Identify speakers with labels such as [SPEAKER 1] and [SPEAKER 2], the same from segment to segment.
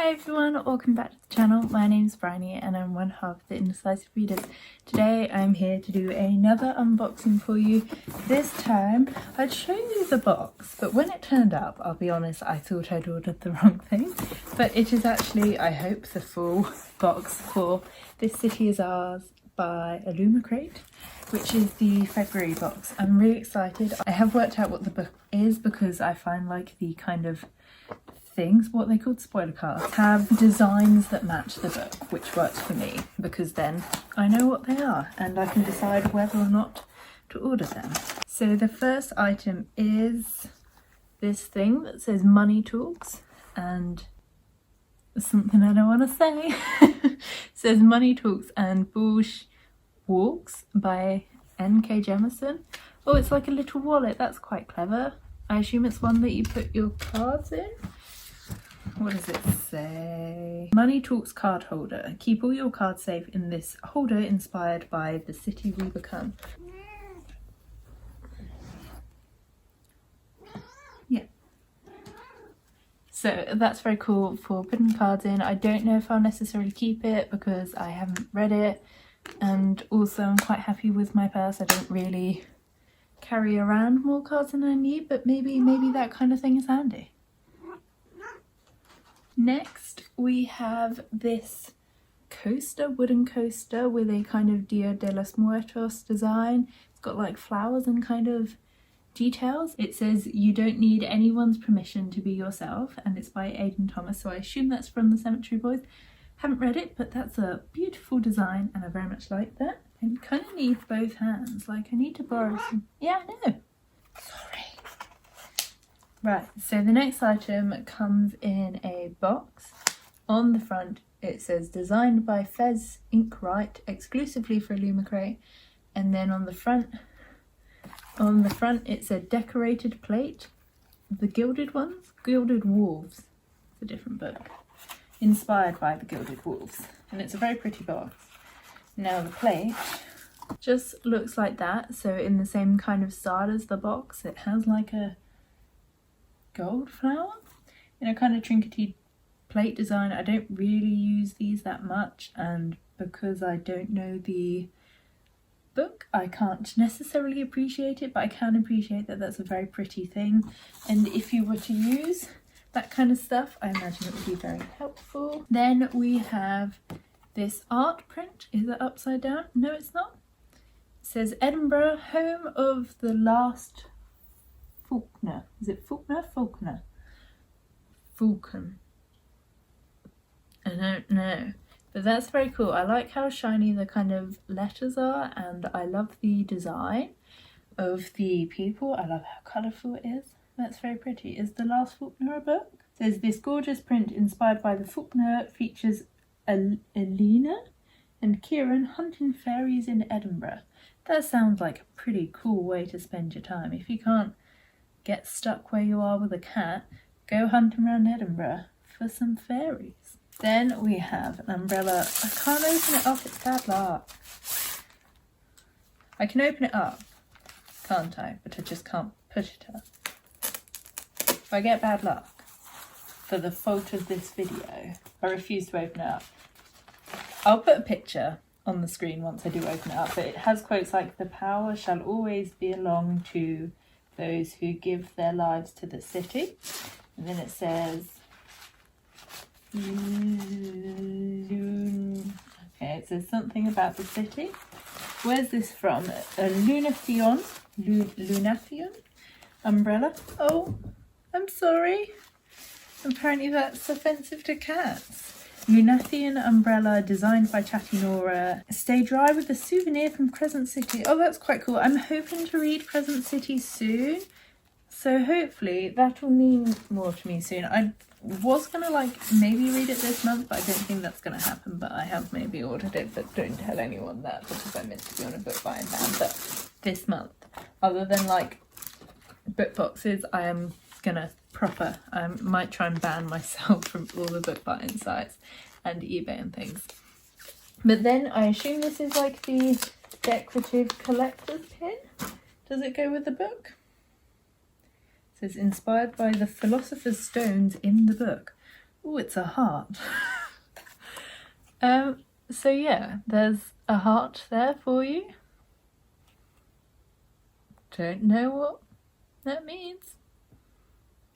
[SPEAKER 1] Hi everyone, welcome back to the channel. My name's Bryony and I'm one half the Indecisive Readers. Today I'm here to do another unboxing for you. This time I'd show you the box, but when it turned up, I'll be honest, I thought I'd ordered the wrong thing. But it is actually, I hope, the full box for This City Is Ours by Illumicrate, which is the February box. I'm really excited. I have worked out what the book is because I find like the kind of things, what they called spoiler cards, have designs that match the book, which works for me because then I know what they are and I can decide whether or not to order them. So the first item is this thing that says Money Talks, and something I don't want to say. It says Money Talks and Bush Walks by N.K. Jemisin. Oh, it's like a little wallet. That's quite clever. I assume it's one that you put your cards in. What does it say? Money Talks card holder. Keep all your cards safe in this holder inspired by the city we become. Yeah. So that's very cool for putting cards in. I don't know if I'll necessarily keep it because I haven't read it. And also I'm quite happy with my purse. I don't really carry around more cards than I need, but maybe that kind of thing is handy. Next we have this coaster, wooden coaster with a kind of Dia de los Muertos design. It's got like flowers and kind of details. It says you don't need anyone's permission to be yourself, and it's by Aidan Thomas, so I assume that's from the Cemetery Boys. Haven't read it, but that's a beautiful design and I very much like that. I kind of need both hands, like I need to borrow some. Yeah, I know. Sorry. Right, so the next item comes in a box. On the front it says designed by Fez Inkwright, exclusively for Illumicrate, and then on the front it's a decorated plate. The Gilded Ones? Gilded Wolves. It's a different book. Inspired by the Gilded Wolves, and it's a very pretty box. Now the plate just looks like that, so in the same kind of style as the box. It has like a gold flower in a kind of trinkety plate design. I don't really use these that much, and because I don't know the book I can't necessarily appreciate it, but I can appreciate that that's a very pretty thing, and if you were to use that kind of stuff I imagine it would be very helpful. Then we have this art print. Is it upside down? No, it's not. It says Edinburgh, home of the last Faulkner. Is it Faulkner? Faulkner. Falcon. I don't know. But that's very cool. I like how shiny the kind of letters are, and I love the design of the people. I love how colourful it is. That's very pretty. Is The Last Faulkner a book? It says this gorgeous print inspired by the Faulkner features Elena and Kieran hunting fairies in Edinburgh. That sounds like a pretty cool way to spend your time. If you can't get stuck where you are with a cat, go hunting around Edinburgh for some fairies. Then we have an umbrella. I can't open it up, it's bad luck. I can open it up, can't I? But I just can't push it up. If I get bad luck for the fault of this video, I refuse to open it up. I'll put a picture on the screen once I do open it up, but it has quotes like, "The power shall always belong to those who give their lives to the city." And then it says, okay, it says something about the city. Where's this from? A Lunathion umbrella. Oh, I'm sorry. Apparently that's offensive to cats. Lunathian umbrella designed by Chatty Nora. Stay dry with a souvenir from Crescent City. Oh, that's quite cool. I'm hoping to read Crescent City soon, so hopefully that will mean more to me soon. I was gonna like maybe read it this month, but I don't think that's gonna happen. But I have maybe ordered it, but don't tell anyone that because I meant to be on a book buying ban. But this month, other than like book boxes, I am gonna I might try and ban myself from all the book buying sites and eBay and things. But then I assume this is like the decorative collector's pin. Does it go with the book? It says inspired by the philosopher's stones in the book. Oh, it's a heart. So yeah, there's a heart there for you. Don't know what that means,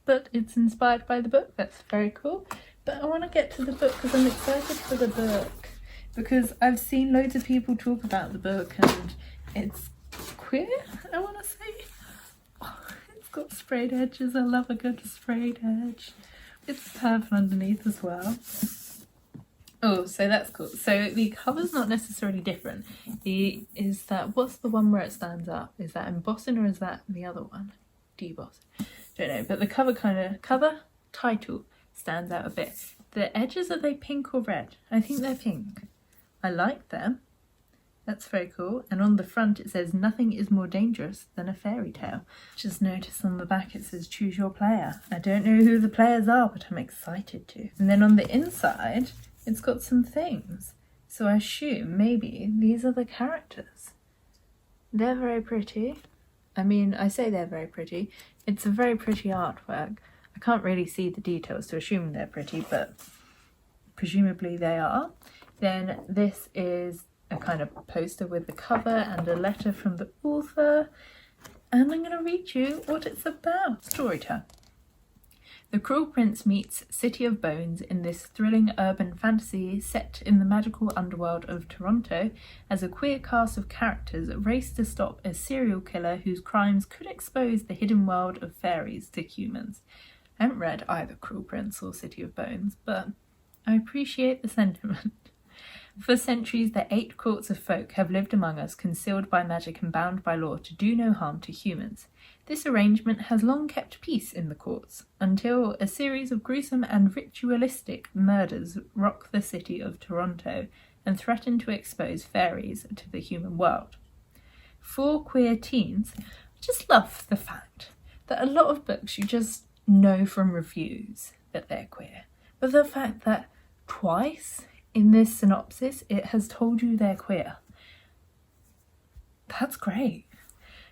[SPEAKER 1] but it's inspired by the book. That's very cool. But I want to get to the book because I'm excited for the book, because I've seen loads of people talk about the book and it's queer, I want to say. Oh, it's got sprayed edges. I love a good sprayed edge. It's purple underneath as well. Oh, so that's cool. So the cover's not necessarily different. Is that, what's the one where it stands up? Is that embossing or is that the other one? Debossing. Don't know, but the cover title stands out a bit. The edges, are they pink or red? I think they're pink. I like them. That's very cool. And on the front it says, nothing is more dangerous than a fairy tale. Just notice on the back it says, choose your player. I don't know who the players are, but I'm excited to. And then on the inside, it's got some things. So I assume maybe these are the characters. They're very pretty. I mean, I say they're very pretty. It's a very pretty artwork. I can't really see the details to assume they're pretty, but presumably they are. Then this is a kind of poster with the cover and a letter from the author. And I'm going to read you what it's about. Story time. The Cruel Prince meets City of Bones in this thrilling urban fantasy set in the magical underworld of Toronto as a queer cast of characters race to stop a serial killer whose crimes could expose the hidden world of fairies to humans. I haven't read either Cruel Prince or City of Bones, but I appreciate the sentiment. For centuries, the 8 courts of folk have lived among us, concealed by magic and bound by law to do no harm to humans. This arrangement has long kept peace in the courts, until a series of gruesome and ritualistic murders rock the city of Toronto and threaten to expose fairies to the human world. 4 queer teens. I just love the fact that a lot of books you just know from reviews that they're queer, but the fact that twice in this synopsis it has told you they're queer. That's great.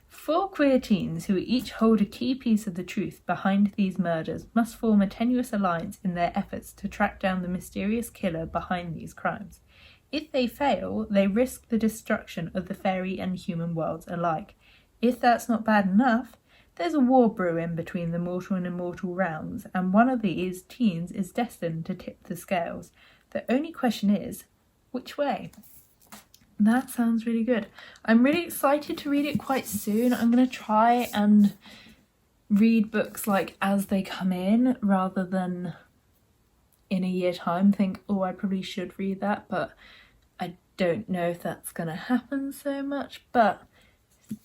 [SPEAKER 1] 4 queer teens who each hold a key piece of the truth behind these murders must form a tenuous alliance in their efforts to track down the mysterious killer behind these crimes. If they fail, they risk the destruction of the fairy and human worlds alike. If that's not bad enough, there's a war brewing between the mortal and immortal realms, and one of these teens is destined to tip the scales. The only question is, which way? That sounds really good. I'm really excited to read it quite soon. I'm going to try and read books like as they come in, rather than in a year time think, oh, I probably should read that, but I don't know if that's going to happen so much. But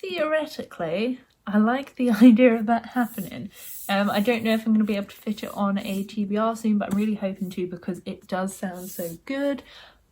[SPEAKER 1] theoretically, I like the idea of that happening. I don't know if I'm going to be able to fit it on a TBR soon, but I'm really hoping to, because it does sound so good.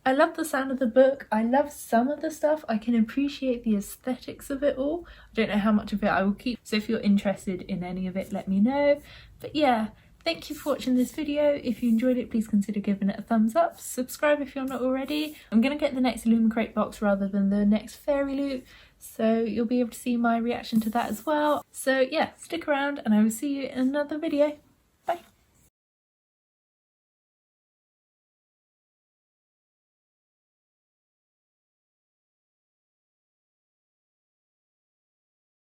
[SPEAKER 1] I love the sound of the book. I love some of the stuff. I can appreciate the aesthetics of it all. I don't know how much of it I will keep, so if you're interested in any of it, let me know. But yeah, thank you for watching this video. If you enjoyed it, please consider giving it a thumbs up. Subscribe if you're not already. I'm going to get the next Illumicrate box rather than the next Fairyloot, so you'll be able to see my reaction to that as well. So yeah, stick around and I will see you in another video.